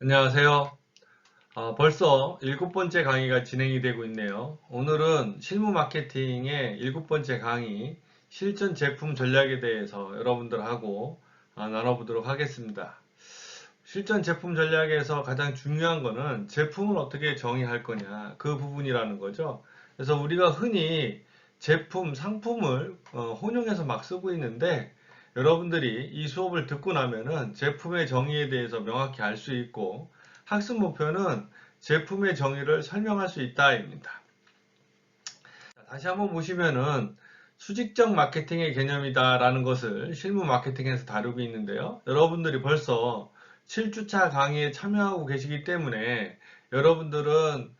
안녕하세요. 벌써 7번째 강의가 진행이 되고 있네요. 오늘은 실무 마케팅의 7번째 강의, 실전 제품 전략에 대해서 여러분들하고 나눠보도록 하겠습니다. 실전 제품 전략에서 가장 중요한 거는 제품을 어떻게 정의할 거냐, 그 부분이라는 거죠. 그래서 우리가 흔히 제품, 상품을 혼용해서 막 쓰고 있는데, 여러분들이 이 수업을 듣고 나면은 제품의 정의에 대해서 명확히 알 수 있고, 학습 목표는 제품의 정의를 설명할 수 있다입니다. 다시 한번 보시면은 수직적 마케팅의 개념이다라는 것을 실무 마케팅에서 다루고 있는데요. 여러분들이 벌써 7주차 강의에 참여하고 계시기 때문에 여러분들은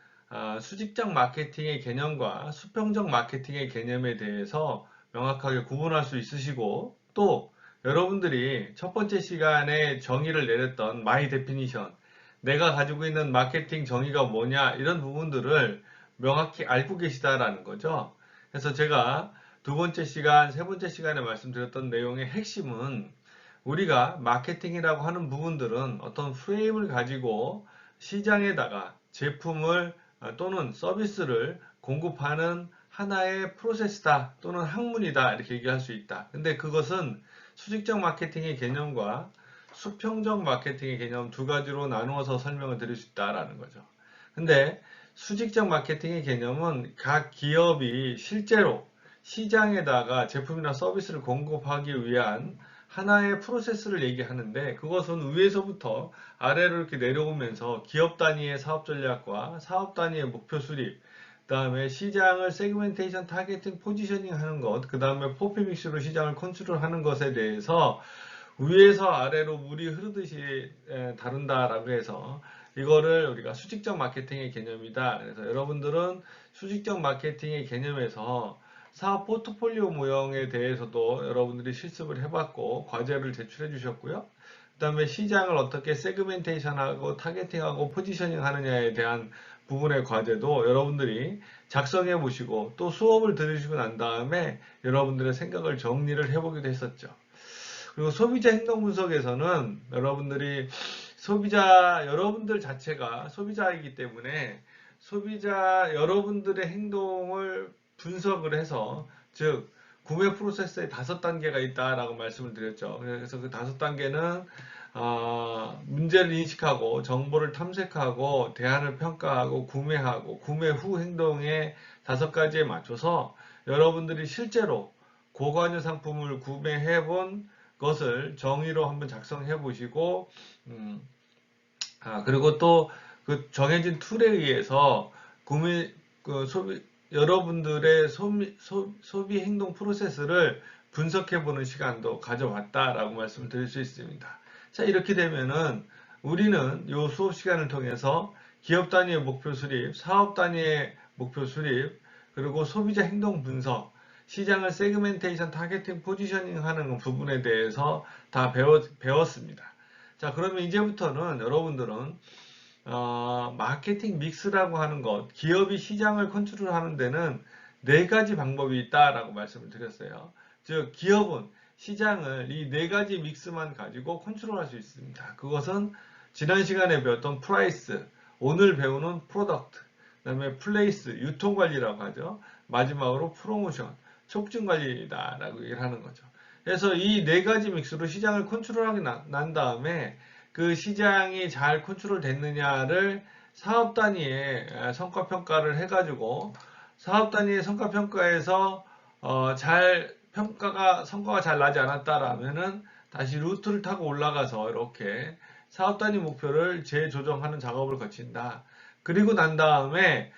수직적 마케팅의 개념과 수평적 마케팅의 개념에 대해서 명확하게 구분할 수 있으시고, 또 여러분들이 첫 번째 시간에 정의를 내렸던 마이 데피니션, 내가 가지고 있는 마케팅 정의가 뭐냐, 이런 부분들을 명확히 알고 계시다라는 거죠. 그래서 제가 두 번째 시간, 세 번째 시간에 말씀드렸던 내용의 핵심은, 우리가 마케팅이라고 하는 부분들은 어떤 프레임을 가지고 시장에다가 제품을 또는 서비스를 공급하는 하나의 프로세스다 또는 학문이다, 이렇게 얘기할 수 있다. 근데 그것은 수직적 마케팅의 개념과 수평적 마케팅의 개념 두 가지로 나누어서 설명을 드릴 수 있다라는 거죠. 근데 수직적 마케팅의 개념은 각 기업이 실제로 시장에다가 제품이나 서비스를 공급하기 위한 하나의 프로세스를 얘기하는데, 그것은 위에서부터 아래로 이렇게 내려오면서 기업 단위의 사업 전략과 사업 단위의 목표 수립, 그 다음에 시장을 세그멘테이션, 타겟팅, 포지셔닝 하는 것, 그 다음에 포피믹스로 시장을 컨트롤하는 것에 대해서 위에서 아래로 물이 흐르듯이 다룬다라고 해서 이거를 우리가 수직적 마케팅의 개념이다. 그래서 여러분들은 수직적 마케팅의 개념에서 사업 포트폴리오 모형에 대해서도 여러분들이 실습을 해봤고 과제를 제출해 주셨고요. 그 다음에 시장을 어떻게 세그멘테이션하고 타겟팅하고 포지셔닝 하느냐에 대한 부분의 과제도 여러분들이 작성해 보시고, 또 수업을 들으시고 난 다음에 여러분들의 생각을 정리를 해보기도 했었죠. 그리고 소비자 행동 분석에서는 여러분들이 여러분들 자체가 소비자이기 때문에 소비자 여러분들의 행동을 분석을 해서, 즉 구매 프로세스에 5단계가 있다라고 말씀을 드렸죠. 그래서 그 5단계는 문제를 인식하고 정보를 탐색하고 대안을 평가하고 구매하고 구매 후 행동의 5가지에 맞춰서 여러분들이 실제로 고관여 상품을 구매해 본 것을 정의로 한번 작성해 보시고, 음, 그리고 또 그 정해진 툴에 의해서 구매, 여러분들의 소비 행동 프로세스를 분석해 보는 시간도 가져왔다라고 말씀을 드릴 수 있습니다. 자, 이렇게 되면은 우리는 이 수업 시간을 통해서 기업 단위의 목표 수립, 사업 단위의 목표 수립, 그리고 소비자 행동 분석, 시장을 세그멘테이션, 타겟팅, 포지셔닝 하는 부분에 대해서 다 배웠습니다. 자, 그러면 이제부터는 여러분들은 마케팅 믹스라고 하는 것, 기업이 시장을 컨트롤하는 데는 4가지 방법이 있다라고 말씀을 드렸어요. 즉, 기업은 시장을 이 4가지 믹스만 가지고 컨트롤할 수 있습니다. 그것은 지난 시간에 배웠던 프라이스, 오늘 배우는 프로덕트, 그 다음에 플레이스, 유통관리라고 하죠. 마지막으로 프로모션, 촉진관리다라고 얘기를 하는 거죠. 그래서 이 4가지 믹스로 시장을 컨트롤하게 난 다음에 그 시장이 잘 컨트롤 됐느냐를 사업 단위의 성과 평가를 해가지고, 사업 단위의 성과 평가에서 잘 성과가 잘 나지 않았다라면은 다시 루트를 타고 올라가서 이렇게 사업 단위 목표를 재조정하는 작업을 거친다. 그리고 난 다음에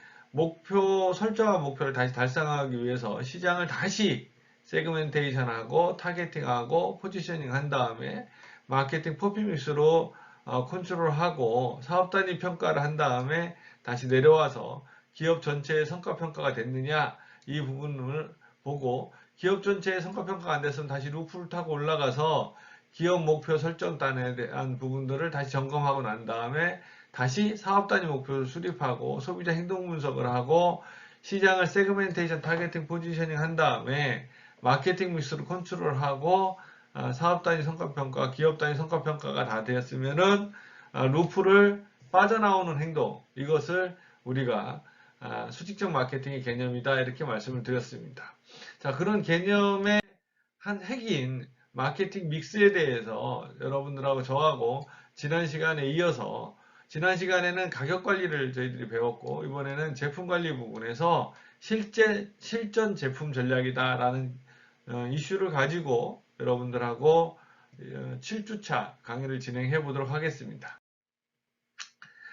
설정한 목표를 다시 달성하기 위해서 시장을 다시 세그멘테이션하고 타겟팅하고 포지셔닝 한 다음에 마케팅 퍼포먼스로 컨트롤하고 사업 단위 평가를 한 다음에 다시 내려와서 기업 전체의 성과 평가가 됐느냐, 이 부분을 보고, 기업 전체의 성과 평가가 안 됐으면 다시 루프를 타고 올라가서 기업 목표 설정단에 대한 부분들을 다시 점검하고 난 다음에 다시 사업 단위 목표를 수립하고 소비자 행동 분석을 하고 시장을 세그멘테이션, 타겟팅, 포지셔닝 한 다음에 마케팅 믹스로 컨트롤하고 사업 단위 성과평가, 기업 단위 성과평가가 다 되었으면은 루프를 빠져나오는 행동, 이것을 우리가 수직적 마케팅의 개념이다 이렇게 말씀을 드렸습니다. 자, 그런 개념의 한 핵인 마케팅 믹스에 대해서 여러분들하고 저하고 지난 시간에 이어서 지난 시간에는 가격 관리를 저희들이 배웠고 이번에는 제품 관리 부분에서 실전 제품 전략이다라는 이슈를 가지고 여러분들하고 7주차 강의를 진행해 보도록 하겠습니다.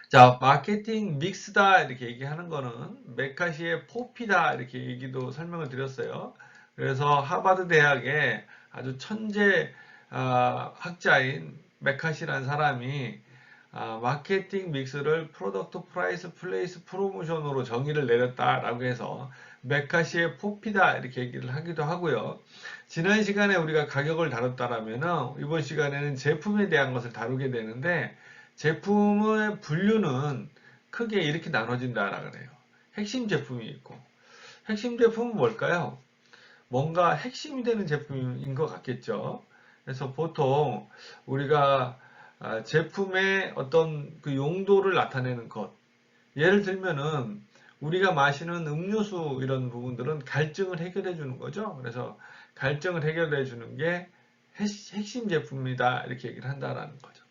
자, 마케팅 믹스다 이렇게 얘기하는 거는 메카시의 포피다 이렇게 얘기도 설명을 드렸어요. 그래서 하버드 대학의 아주 천재 학자인 메카시라는 사람이 마케팅 믹스를 프로덕트 프라이스 플레이스 프로모션으로 정의를 내렸다라고 해서 메카시의 포피다 이렇게 얘기를 하기도 하고요. 지난 시간에 우리가 가격을 다뤘다라면은 이번 시간에는 제품에 대한 것을 다루게 되는데 제품의 분류는 크게 이렇게 나눠진다라고 그래요. 핵심 제품이 있고 핵심 제품은 뭘까요? 뭔가 핵심이 되는 제품인 것 같겠죠. 그래서 보통 우리가 제품의 어떤 그 용도를 나타내는 것. 예를 들면은 우리가 마시는 음료수 이런 부분들은 갈증을 해결해 주는 거죠. 그래서 갈증을 해결해 주는 게 핵심 제품이다 이렇게 얘기를 한다라는 거죠.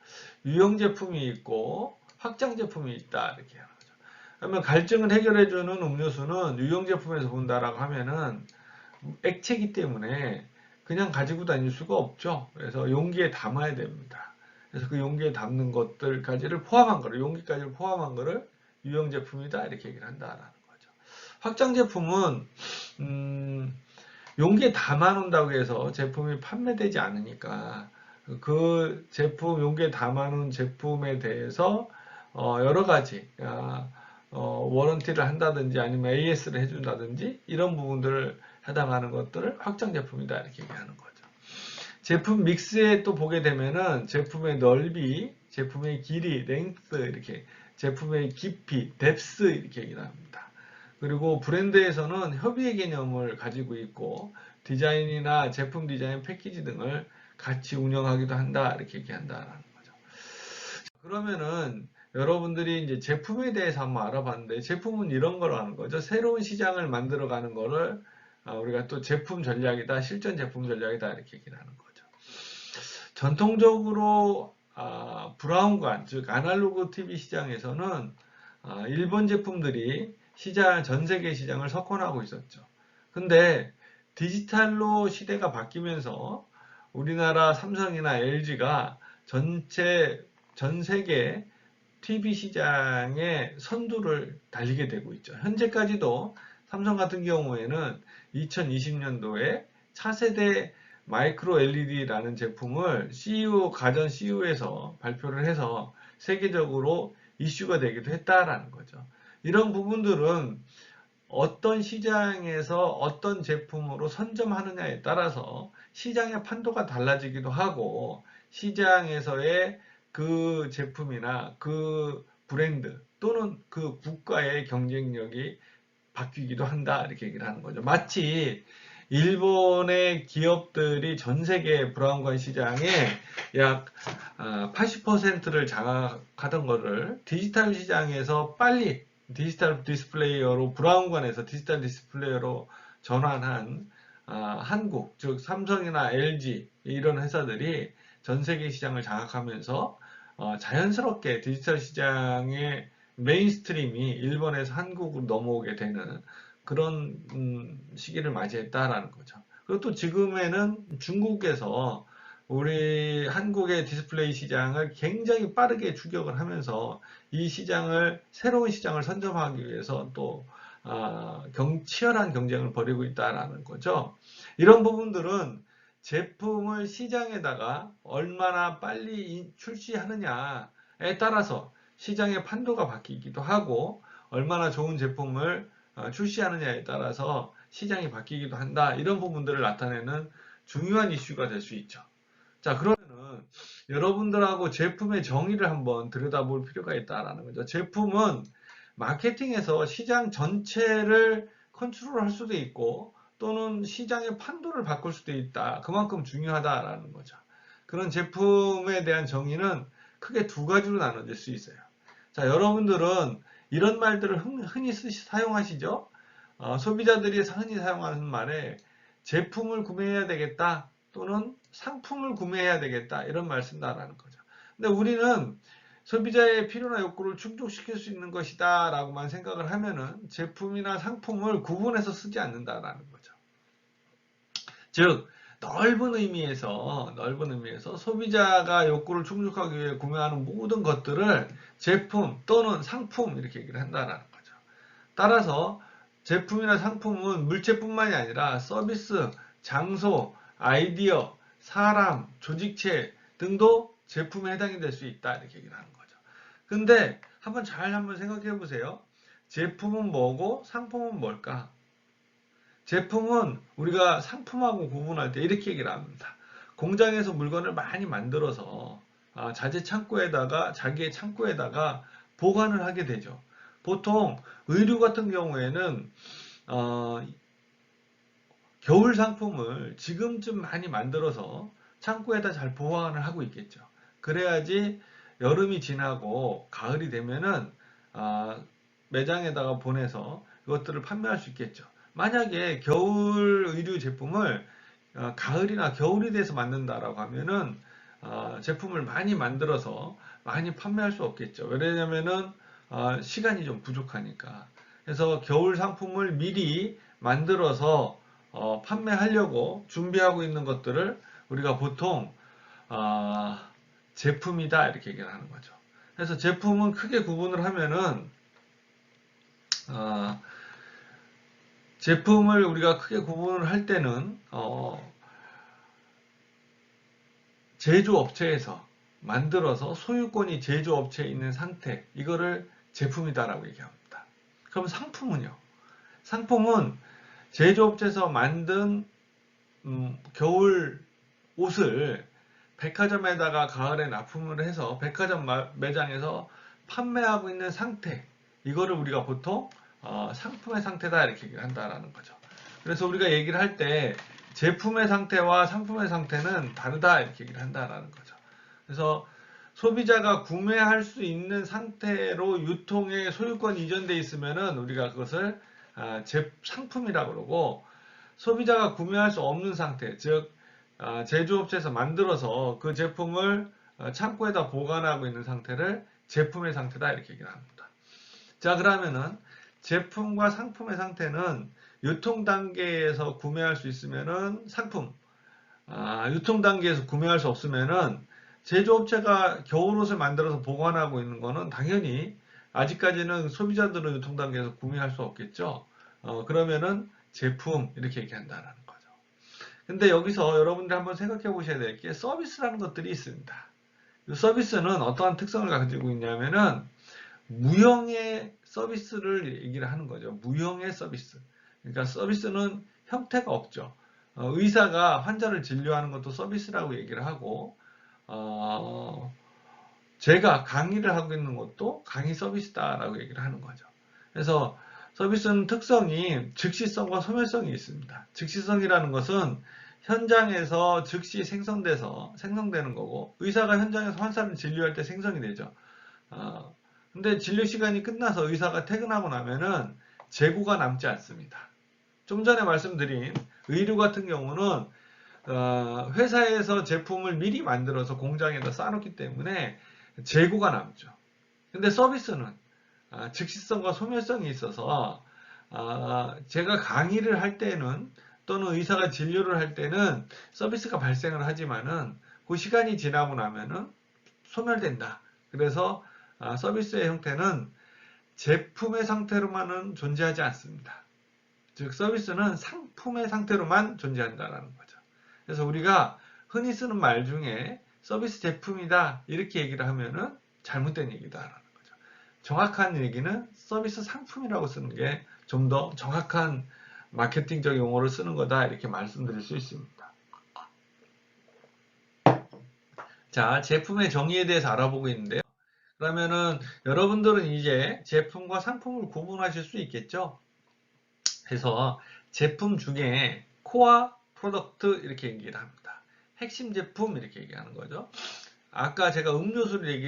유형 제품이 있고 확장 제품이 있다 이렇게 하는 거죠. 그러면 갈증을 해결해 주는 음료수는 유형 제품에서 본다라고 하면은 액체이기 때문에 그냥 가지고 다닐 수가 없죠. 그래서 용기에 담아야 됩니다. 그래서 그 용기에 담는 것들까지를 포함한 거를, 용기까지를 포함한 거를 유형 제품이다 이렇게 얘기를 한다라는 거죠. 확장 제품은 용기에 담아 놓는다고 해서 제품이 판매되지 않으니까 그 제품, 용기에 담아 놓은 제품에 대해서 여러 가지 워런티를 한다든지 아니면 AS를 해준다든지 이런 부분들을 해당하는 것들을 확장 제품이다 이렇게 얘기하는 거죠. 제품 믹스에 또 보게 되면은 제품의 넓이, 제품의 길이, 랭스 이렇게 제품의 깊이, 뎁스 이렇게 얘기를 합니다. 그리고 브랜드에서는 협의의 개념을 가지고 있고 디자인이나 제품 디자인, 패키지 등을 같이 운영하기도 한다 이렇게 얘기한다라는 거죠. 그러면은 여러분들이 이제 제품에 대해서 한번 알아봤는데 제품은 이런 걸 하는 거죠. 새로운 시장을 만들어가는 거를 우리가 또 제품 전략이다, 실전 제품 전략이다 이렇게 얘기를 하는 거죠. 전통적으로 브라운관, 즉 아날로그 TV 시장에서는 일본 제품들이 전 세계 시장을 석권하고 있었죠. 근데 디지털로 시대가 바뀌면서 우리나라 삼성이나 LG가 전 세계 TV 시장의 선두를 달리게 되고 있죠. 현재까지도 삼성 같은 경우에는 2020년도에 차세대 마이크로 LED라는 제품을 가전 CEO에서 발표를 해서 세계적으로 이슈가 되기도 했다라는 거죠. 이런 부분들은 어떤 시장에서 어떤 제품으로 선점하느냐에 따라서 시장의 판도가 달라지기도 하고 시장에서의 그 제품이나 그 브랜드 또는 그 국가의 경쟁력이 바뀌기도 한다 이렇게 얘기를 하는 거죠. 마치 일본의 기업들이 전 세계 브라운관 시장에 약 80%를 장악하던 거를 디지털 시장에서 빨리 디지털 디스플레이어로 브라운관에서 디지털 디스플레이어로 전환한 한국, 즉 삼성이나 LG 이런 회사들이 전 세계 시장을 장악하면서 자연스럽게 디지털 시장의 메인스트림이 일본에서 한국으로 넘어오게 되는 그런 시기를 맞이했다라는 거죠. 그리고 또 지금에는 중국에서 우리 한국의 디스플레이 시장을 굉장히 빠르게 추격을 하면서 이 새로운 시장을 선점하기 위해서 또 치열한 경쟁을 벌이고 있다라는 거죠. 이런 부분들은 제품을 시장에다가 얼마나 빨리 출시하느냐에 따라서 시장의 판도가 바뀌기도 하고 얼마나 좋은 제품을 출시하느냐에 따라서 시장이 바뀌기도 한다. 이런 부분들을 나타내는 중요한 이슈가 될 수 있죠. 자, 그러면은 여러분들하고 제품의 정의를 한번 들여다볼 필요가 있다라는 거죠. 제품은 마케팅에서 시장 전체를 컨트롤할 수도 있고 또는 시장의 판도를 바꿀 수도 있다. 그만큼 중요하다라는 거죠. 그런 제품에 대한 정의는 크게 두 가지로 나눠질 수 있어요. 자, 여러분들은 이런 말들을 흔히 사용하시죠? 소비자들이 흔히 사용하는 말에 제품을 구매해야 되겠다 또는 상품을 구매해야 되겠다 이런 말 쓴다라는 거죠. 근데 우리는 소비자의 필요나 욕구를 충족시킬 수 있는 것이다 라고만 생각을 하면은 제품이나 상품을 구분해서 쓰지 않는다라는 거죠. 즉 넓은 의미에서 소비자가 욕구를 충족하기 위해 구매하는 모든 것들을 제품 또는 상품 이렇게 얘기를 한다라는 거죠. 따라서 제품이나 상품은 물체뿐만이 아니라 서비스, 장소, 아이디어, 사람, 조직체 등도 제품에 해당이 될 수 있다 이렇게 얘기를 하는 거죠. 근데 한번 생각해 보세요. 제품은 뭐고 상품은 뭘까? 제품은 우리가 상품하고 구분할 때 이렇게 얘기를 합니다. 공장에서 물건을 많이 만들어서 자기의 창고에다가 보관을 하게 되죠. 보통 의류 같은 경우에는 겨울 상품을 지금쯤 많이 만들어서 창고에다 잘 보관을 하고 있겠죠. 그래야지 여름이 지나고 가을이 되면은 매장에다가 보내서 이것들을 판매할 수 있겠죠. 만약에 겨울 의류 제품을 가을이나 겨울이 돼서 만든다라고 하면은 제품을 많이 만들어서 많이 판매할 수 없겠죠. 왜냐면은 시간이 좀 부족하니까. 그래서 겨울 상품을 미리 만들어서 판매하려고 준비하고 있는 것들을 우리가 보통 제품이다 이렇게 얘기를 하는 거죠. 그래서 제품은 크게 구분을 하면은 제품을 우리가 크게 구분을 할 때는 제조업체에서 만들어서 소유권이 제조업체에 있는 상태 이거를 제품이다라고 얘기합니다. 그럼 상품은요? 상품은 제조업체에서 만든 겨울 옷을 백화점에다가 가을에 납품을 해서 백화점 매장에서 판매하고 있는 상태 이거를 우리가 보통 상품의 상태다 이렇게 얘기를 한다라는 거죠. 그래서 우리가 얘기를 할 때 제품의 상태와 상품의 상태는 다르다 이렇게 얘기를 한다라는 거죠. 그래서 소비자가 구매할 수 있는 상태로 유통의 소유권이 이전되어 있으면은 우리가 그것을 상품이라고 그러고 소비자가 구매할 수 없는 상태, 즉 제조업체에서 만들어서 그 제품을 창고에다 보관하고 있는 상태를 제품의 상태다 이렇게 얘기를 합니다. 자, 그러면은 제품과 상품의 상태는 유통 단계에서 구매할 수 있으면은 상품, 유통 단계에서 구매할 수 없으면은 제조업체가 겨울옷을 만들어서 보관하고 있는 거는 당연히 아직까지는 소비자들은 유통 단계에서 구매할 수 없겠죠. 그러면은 제품 이렇게 얘기한다는 거죠. 근데 여기서 여러분들 한번 생각해 보셔야 될 게 서비스라는 것들이 있습니다. 이 서비스는 어떠한 특성을 가지고 있냐면은 무형의 서비스를 얘기를 하는 거죠. 무형의 서비스. 그러니까 서비스는 형태가 없죠. 의사가 환자를 진료하는 것도 서비스라고 얘기를 하고 제가 강의를 하고 있는 것도 강의 서비스다라고 얘기를 하는 거죠. 그래서 서비스는 특성이 즉시성과 소멸성이 있습니다. 즉시성이라는 것은 현장에서 즉시 생성되는 거고 의사가 현장에서 환자를 진료할 때 생성이 되죠. 근데 진료 시간이 끝나서 의사가 퇴근하고 나면은 재고가 남지 않습니다. 좀 전에 말씀드린 의류 같은 경우는 회사에서 제품을 미리 만들어서 공장에다 쌓아놓기 때문에 재고가 남죠. 근데 서비스는 즉시성과 소멸성이 있어서 제가 강의를 할 때는 또는 의사가 진료를 할 때는 서비스가 발생을 하지만은 그 시간이 지나고 나면은 소멸된다. 그래서 서비스의 형태는 제품의 상태로만은 존재하지 않습니다. 즉 서비스는 상품의 상태로만 존재한다는 거죠. 그래서 우리가 흔히 쓰는 말 중에 서비스 제품이다 이렇게 얘기를 하면은 잘못된 얘기다라는 거죠. 정확한 얘기는 서비스 상품이라고 쓰는 게 좀 더 정확한 마케팅적 용어를 쓰는 거다 이렇게 말씀드릴 수 있습니다. 자, 제품의 정의에 대해서 알아보고 있는데요. 그러면은 여러분들은 이제 제품과 상품을 구분하실 수 있겠죠? 그래서 제품 중에 코어 프로덕트 이렇게 얘기를 합니다. 핵심 제품 이렇게 얘기하는 거죠. 아까 제가 음료수를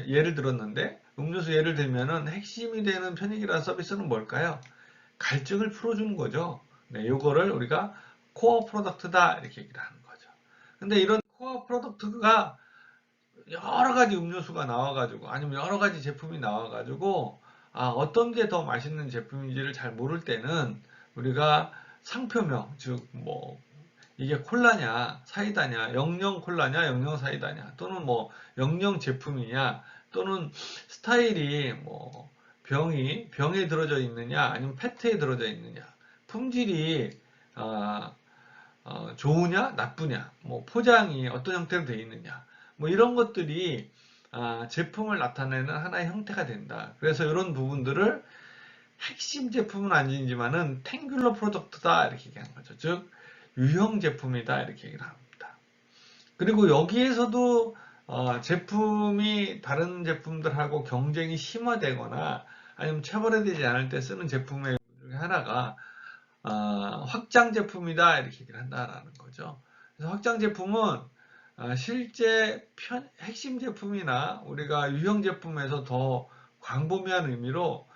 예를 들었는데, 음료수 예를 들면은 핵심이 되는 편익이라는 서비스는 뭘까요? 갈증을 풀어주는 거죠. 네, 요거를 우리가 코어 프로덕트다 이렇게 얘기를 하는 거죠. 근데 이런 코어 프로덕트가 여러 가지 음료수가 나와가지고 아니면 여러 가지 제품이 나와가지고 어떤 게 더 맛있는 제품인지를 잘 모를 때는 우리가 상표명, 즉 뭐 이게 콜라냐 사이다냐, 영영 콜라냐 영영 사이다냐, 또는 뭐 영영 제품이냐, 또는 스타일이 뭐 병에 들어져 있느냐 아니면 페트에 들어져 있느냐, 품질이 어, 좋으냐 나쁘냐, 뭐 포장이 어떤 형태로 되어 있느냐, 뭐 이런 것들이 제품을 나타내는 하나의 형태가 된다. 그래서 이런 부분들을 핵심 제품은 아니지만은 탱귤러 프로덕트다 이렇게 얘기하는 거죠. 즉 유형 제품이다 이렇게 얘기를 합니다. 그리고 여기에서도 제품이 다른 제품들하고 경쟁이 심화되거나 아니면 체벌되지 않을 때 쓰는 제품의 중에 하나가 확장 제품이다 이렇게 얘기를 한다라는 거죠. 그래서 확장 제품은 실제 핵심 제품이나 우리가 유형 제품에서 더 광범위한 의미로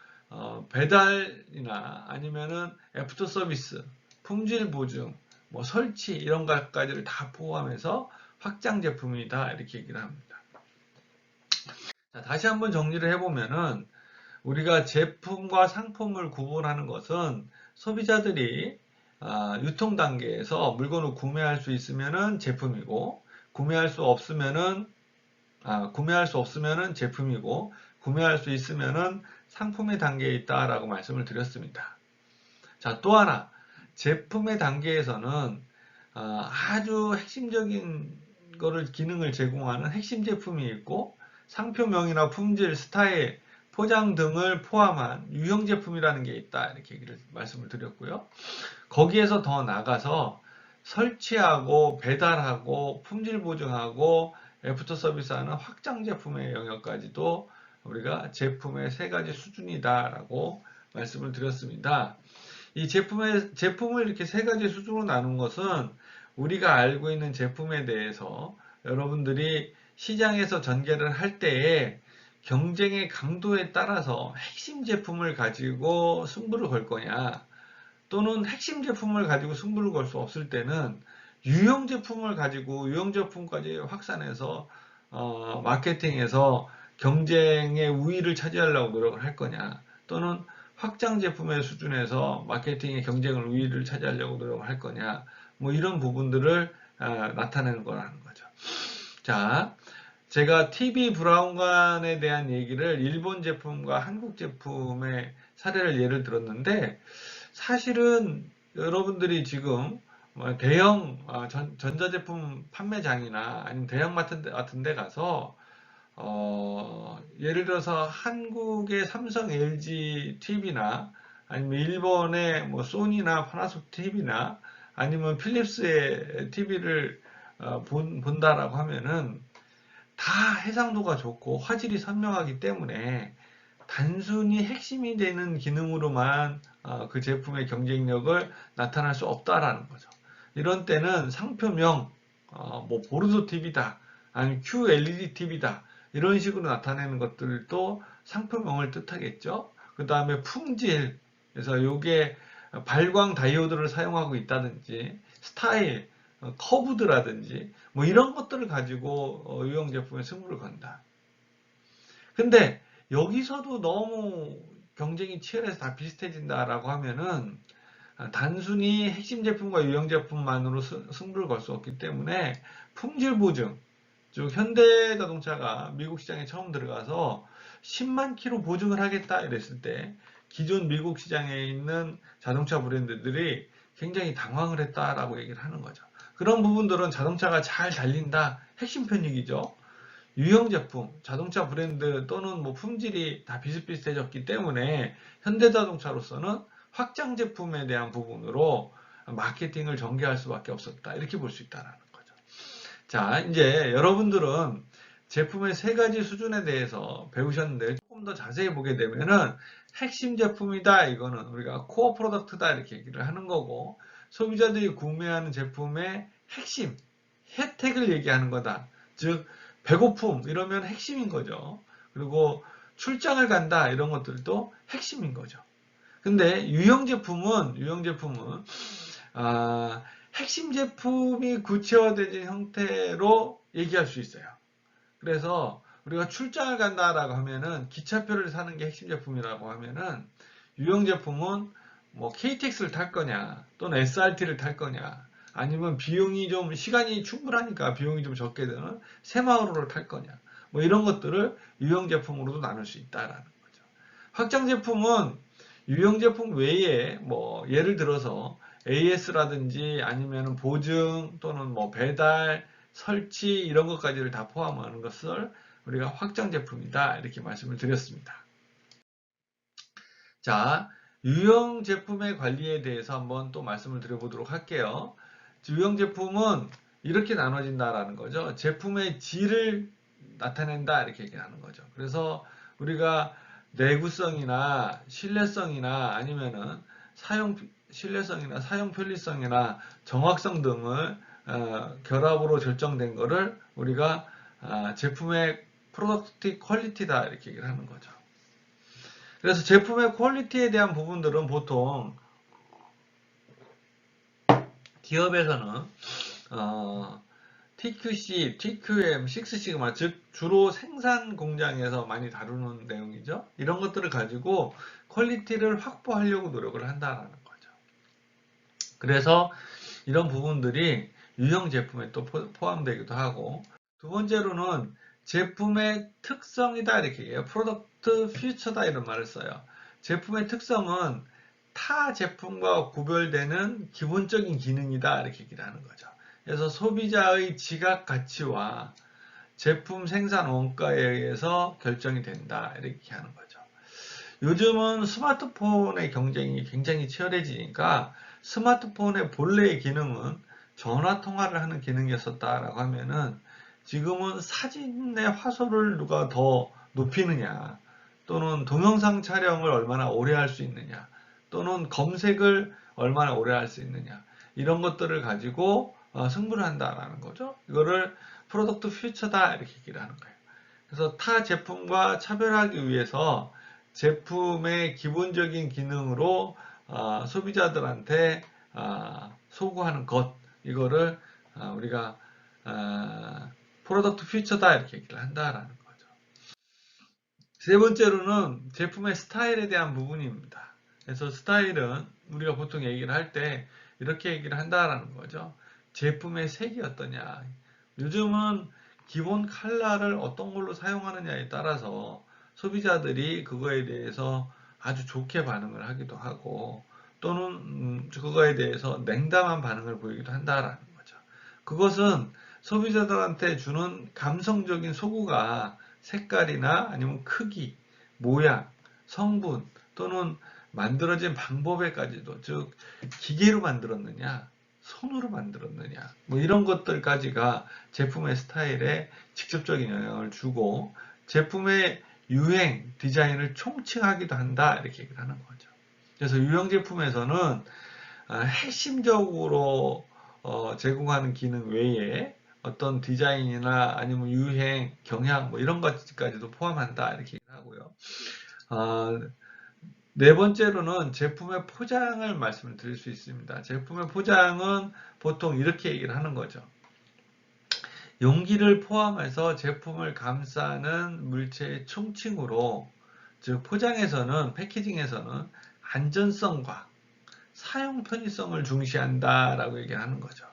배달이나 아니면은 애프터 서비스, 품질 보증, 뭐 설치 이런 것까지를 다 포함해서 확장 제품이다 이렇게 얘기를 합니다. 자, 다시 한번 정리를 해보면은 우리가 제품과 상품을 구분하는 것은 소비자들이 유통 단계에서 물건을 구매할 수 있으면은 제품이고, 구매할 수 없으면은 제품이고, 구매할 수 있으면은 상품의 단계에 있다라고 말씀을 드렸습니다. 자, 또 하나 제품의 단계에서는 아주 핵심적인 기능을 제공하는 핵심 제품이 있고, 상표명이나 품질, 스타일, 포장 등을 포함한 유형 제품이라는 게 있다 이렇게 말씀을 드렸고요. 거기에서 더 나가서 설치하고 배달하고 품질 보증하고 애프터 서비스하는 확장 제품의 영역까지도 우리가 제품의 세 가지 수준이다라고 말씀을 드렸습니다. 이 제품을 이렇게 세 가지 수준으로 나눈 것은 우리가 알고 있는 제품에 대해서 여러분들이 시장에서 전개를 할 때에 경쟁의 강도에 따라서 핵심 제품을 가지고 승부를 걸 거냐, 또는 핵심 제품을 가지고 승부를 걸 수 없을 때는 유형 제품을 가지고 유형 제품까지 확산해서 마케팅에서 경쟁의 우위를 차지하려고 노력을 할 거냐, 또는 확장 제품의 수준에서 마케팅의 경쟁을 우위를 차지하려고 노력을 할 거냐, 뭐 이런 부분들을 나타내는 거라는 거죠. 자, 제가 TV 브라운관에 대한 얘기를 일본 제품과 한국 제품의 사례를 예를 들었는데, 사실은 여러분들이 지금 대형 전자제품 판매장이나 아니면 대형마트 같은 데 가서 예를 들어서 한국의 삼성, LG TV나 아니면 일본의 뭐 소니나 파나소닉 TV나 아니면 필립스의 TV를 본다라고 하면은 다 해상도가 좋고 화질이 선명하기 때문에 단순히 핵심이 되는 기능으로만 그 제품의 경쟁력을 나타낼 수 없다라는 거죠. 이런 때는 상표명, 뭐 보르도 TV다, 아니면 QLED TV다 이런 식으로 나타내는 것들도 상표명을 뜻하겠죠. 그 다음에 품질, 그래서 이게 발광 다이오드를 사용하고 있다든지 스타일, 커브드라든지 뭐 이런 것들을 가지고 유형 제품의 승부를 건다. 근데 여기서도 너무 경쟁이 치열해서 다 비슷해진다라고 하면은 단순히 핵심 제품과 유형 제품만으로 승부를 걸 수 없기 때문에 품질 보증, 즉 현대자동차가 미국 시장에 처음 들어가서 10만 킬로 보증을 하겠다 이랬을 때 기존 미국 시장에 있는 자동차 브랜드들이 굉장히 당황을 했다라고 얘기를 하는 거죠. 그런 부분들은 자동차가 잘 달린다, 핵심 편익이죠. 유형 제품, 자동차 브랜드 또는 뭐 품질이 다 비슷비슷해졌기 때문에 현대자동차로서는 확장 제품에 대한 부분으로 마케팅을 전개할 수밖에 없었다. 이렇게 볼 수 있다는 거죠. 자, 이제 여러분들은 제품의 세 가지 수준에 대해서 배우셨는데 조금 더 자세히 보게 되면은 핵심 제품이다. 이거는 우리가 코어 프로덕트다. 이렇게 얘기를 하는 거고, 소비자들이 구매하는 제품의 핵심, 혜택을 얘기하는 거다. 즉 배고픔 이러면 핵심인 거죠. 그리고 출장을 간다 이런 것들도 핵심인 거죠. 근데 유형제품은 핵심 제품이 구체화되진 형태로 얘기할 수 있어요. 그래서 우리가 출장을 간다라고 하면은 기차표를 사는 게 핵심 제품이라고 하면은 유형 제품은 뭐 KTX를 탈 거냐 또는 SRT를 탈 거냐 아니면 비용이 좀 시간이 충분하니까 비용이 좀 적게 드는 새마을호를 탈 거냐 뭐 이런 것들을 유형 제품으로도 나눌 수 있다라는 거죠. 확장 제품은 유형 제품 외에 뭐 예를 들어서 AS라든지 아니면 보증 또는 뭐 배달 설치 이런 것까지를 다 포함하는 것을 우리가 확장 제품이다 이렇게 말씀을 드렸습니다. 자, 유형 제품의 관리에 대해서 한번 또 말씀을 드려보도록 할게요. 유형 제품은 이렇게 나눠진다라는 거죠. 제품의 질을 나타낸다 이렇게 얘기하는 거죠. 그래서 우리가 내구성이나 신뢰성이나 아니면은 신뢰성이나 사용 편리성이나 정확성 등을 결합으로 결정된 거를 우리가 제품의 프로덕트 퀄리티다 이렇게 얘기를 하는 거죠. 그래서 제품의 퀄리티에 대한 부분들은 보통 기업에서는 TQC, TQM, 식스시그마 즉 주로 생산 공장에서 많이 다루는 내용이죠. 이런 것들을 가지고 퀄리티를 확보하려고 노력을 한다는 거죠. 그래서 이런 부분들이 유형 제품에 또 포함되기도 하고 두 번째로는 제품의 특성이다 이렇게 얘기해요. 프로덕트 퓨처다 이런 말을 써요. 제품의 특성은 타 제품과 구별되는 기본적인 기능이다 이렇게 얘기를 하는 거죠. 그래서 소비자의 지각 가치와 제품 생산 원가에 의해서 결정이 된다 이렇게 하는 거죠. 요즘은 스마트폰의 경쟁이 굉장히 치열해지니까 스마트폰의 본래의 기능은 전화 통화를 하는 기능이었었다라고 하면은 지금은 사진의 화소를 누가 더 높이느냐 또는 동영상 촬영을 얼마나 오래 할 수 있느냐 또는 검색을 얼마나 오래 할 수 있느냐 이런 것들을 가지고 승부를 한다라는 거죠. 이거를 프로덕트 퓨처다 이렇게 얘기를 하는 거예요. 그래서 타 제품과 차별하기 위해서 제품의 기본적인 기능으로 소비자들한테 소구하는 것 이거를 우리가 프로덕트 퓨처다 이렇게 얘기를 한다라는 거죠. 세 번째로는 제품의 스타일에 대한 부분입니다. 그래서 스타일은 우리가 보통 얘기를 할 때 이렇게 얘기를 한다라는 거죠. 제품의 색이 어떠냐. 요즘은 기본 컬러를 어떤 걸로 사용하느냐에 따라서 소비자들이 그거에 대해서 아주 좋게 반응을 하기도 하고 또는 그거에 대해서 냉담한 반응을 보이기도 한다라는 거죠. 그것은 소비자들한테 주는 감성적인 소구가 색깔이나 아니면 크기, 모양, 성분 또는 만들어진 방법에까지도 즉 기계로 만들었느냐 손으로 만들었느냐 뭐 이런 것들까지가 제품의 스타일에 직접적인 영향을 주고 제품의 유행, 디자인을 총칭하기도 한다 이렇게 얘기를 하는 거죠. 그래서 유형 제품에서는 핵심적으로 제공하는 기능 외에 어떤 디자인이나 아니면 유행, 경향 뭐 이런 것까지도 포함한다 이렇게 얘기를 하고요. 네 번째로는 제품의 포장을 말씀을 드릴 수 있습니다. 제품의 포장은 보통 이렇게 얘기를 하는 거죠. 용기를 포함해서 제품을 감싸는 물체의 총칭으로 즉 포장에서는 패키징에서는 안전성과 사용 편의성을 중시한다라고 얘기를 하는 거죠.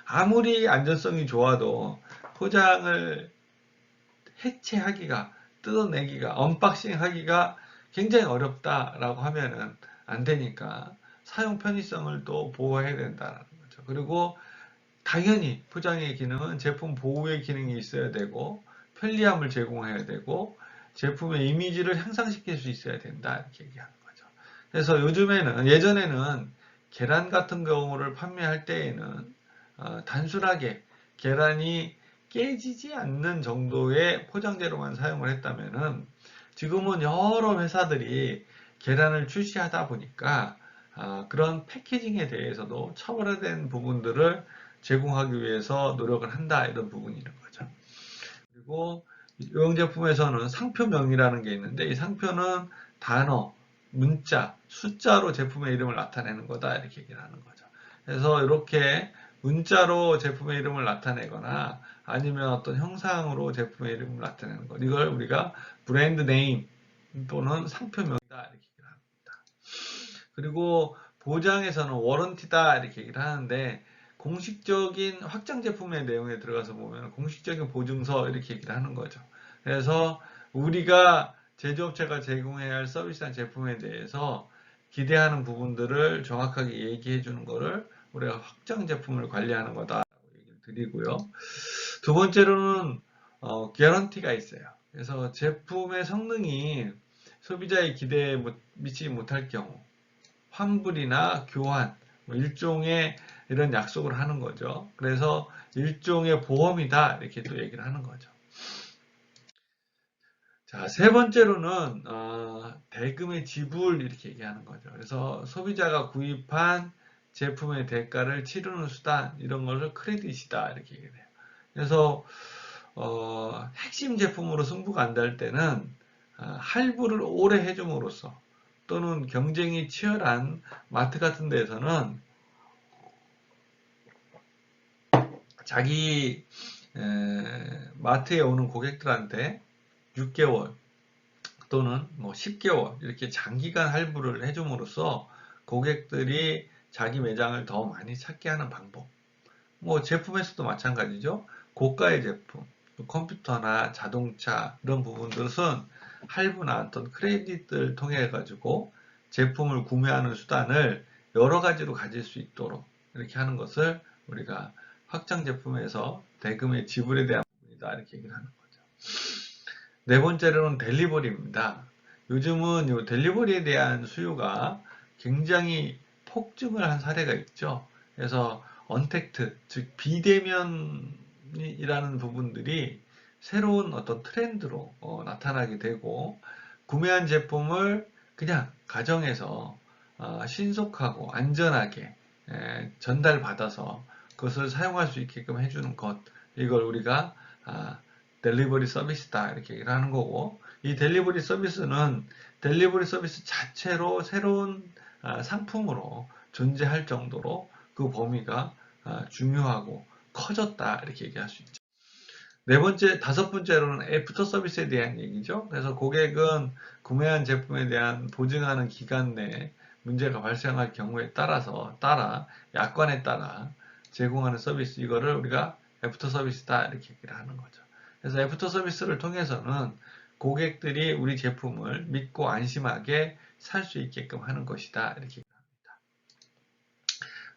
아무리 안전성이 좋아도 포장을 해체하기가 뜯어내기가 언박싱 하기가 굉장히 어렵다라고 하면은 안 되니까 사용 편의성을 또 보호해야 된다는 거죠. 그리고 당연히 포장의 기능은 제품 보호의 기능이 있어야 되고 편리함을 제공해야 되고 제품의 이미지를 향상시킬 수 있어야 된다 이렇게 얘기하는 거죠. 그래서 요즘에는 예전에는 계란 같은 경우를 판매할 때에는 단순하게 계란이 깨지지 않는 정도의 포장재로만 사용을 했다면은 지금은 여러 회사들이 계란을 출시하다 보니까 그런 패키징에 대해서도 차별화된 부분들을 제공하기 위해서 노력을 한다 이런 부분이 있는 거죠. 그리고 유형 제품에서는 상표명이라는 게 있는데 이 상표는 단어, 문자, 숫자로 제품의 이름을 나타내는 거다 이렇게 얘기를 하는 거죠. 그래서 이렇게 문자로 제품의 이름을 나타내거나 아니면 어떤 형상으로 제품의 이름을 나타내는 것 이걸 우리가 브랜드 네임 또는 상표명이다 이렇게 얘기를 합니다. 그리고 보장에서는 워런티다 이렇게 얘기를 하는데 공식적인 확장 제품의 내용에 들어가서 보면 공식적인 보증서 이렇게 얘기를 하는 거죠. 그래서 우리가 제조업체가 제공해야 할 서비스나 제품에 대해서 기대하는 부분들을 정확하게 얘기해 주는 거를 우리가 확장 제품을 관리하는 거다라고 얘기를 드리고요. 두 번째로는 개런티가 있어요. 그래서 제품의 성능이 소비자의 기대에 미치지 못할 경우 환불이나 교환, 일종의 이런 약속을 하는 거죠. 그래서 일종의 보험이다 이렇게 또 얘기를 하는 거죠. 자, 세 번째로는 대금의 지불 이렇게 얘기하는 거죠. 그래서 소비자가 구입한 제품의 대가를 치르는 수단 이런 것을 크레딧이다 이렇게 얘기해요. 그래서 핵심 제품으로 승부가 안 될 때는 할부를 오래 해줌으로써 또는 경쟁이 치열한 마트 같은 데에서는 자기 마트에 오는 고객들한테 6개월 또는 뭐 10개월 이렇게 장기간 할부를 해줌으로써 고객들이 자기 매장을 더 많이 찾게 하는 방법. 뭐 제품에서도 마찬가지죠. 고가의 제품, 컴퓨터나 자동차 이런 부분들은 할부나 어떤 크레딧을 통해 가지고 제품을 구매하는 수단을 여러 가지로 가질 수 있도록 이렇게 하는 것을 우리가 확장 제품에서 대금의 지불에 대한 부분이다 이렇게 얘기를 하는 거죠. 네 번째로는 델리버리입니다. 요즘은 이 델리버리에 대한 수요가 굉장히 폭증을 한 사례가 있죠. 그래서 언택트, 즉 비대면이라는 부분들이 새로운 어떤 트렌드로 나타나게 되고 구매한 제품을 그냥 가정에서 신속하고 안전하게 전달받아서 그것을 사용할 수 있게끔 해주는 것 이걸 우리가 델리버리 서비스다 이렇게 얘기를 하는 거고 이 델리버리 서비스는 델리버리 서비스 자체로 새로운 상품으로 존재할 정도로 그 범위가 중요하고 커졌다 이렇게 얘기할 수 있죠. 네 번째, 다섯 번째로는 애프터 서비스에 대한 얘기죠. 그래서 고객은 구매한 제품에 대한 보증하는 기간 내에 문제가 발생할 경우에 따라 약관에 따라 제공하는 서비스 이거를 우리가 애프터 서비스다 이렇게 얘기를 하는 거죠. 그래서 애프터 서비스를 통해서는 고객들이 우리 제품을 믿고 안심하게 살 수 있게끔 하는 것이다 이렇게 얘기합니다.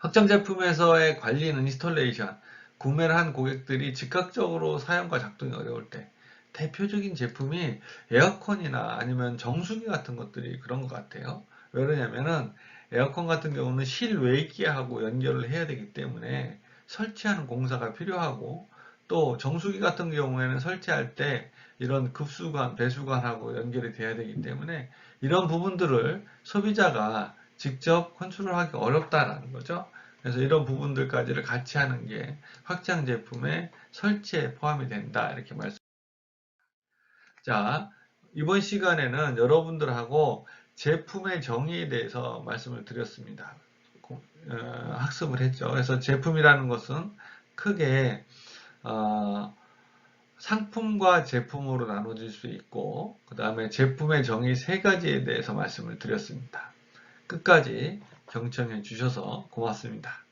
확장 제품에서의 관리는 인스톨레이션 구매를 한 고객들이 즉각적으로 사용과 작동이 어려울 때 대표적인 제품이 에어컨이나 아니면 정수기 같은 것들이 그런 것 같아요. 왜 그러냐면은 에어컨 같은 경우는 실외기하고 연결을 해야 되기 때문에 설치하는 공사가 필요하고 또 정수기 같은 경우에는 설치할 때 이런 급수관, 배수관하고 연결이 돼야 되기 때문에 이런 부분들을 소비자가 직접 컨트롤하기 어렵다라는 거죠. 그래서 이런 부분들까지를 같이 하는 게 확장 제품의 설치에 포함이 된다. 이렇게 말씀. 자, 이번 시간에는 여러분들하고 제품의 정의에 대해서 말씀을 드렸습니다. 학습을 했죠. 그래서 제품이라는 것은 크게 상품과 제품으로 나눠질 수 있고 그 다음에 제품의 정의 세 가지에 대해서 말씀을 드렸습니다. 끝까지 경청해 주셔서 고맙습니다.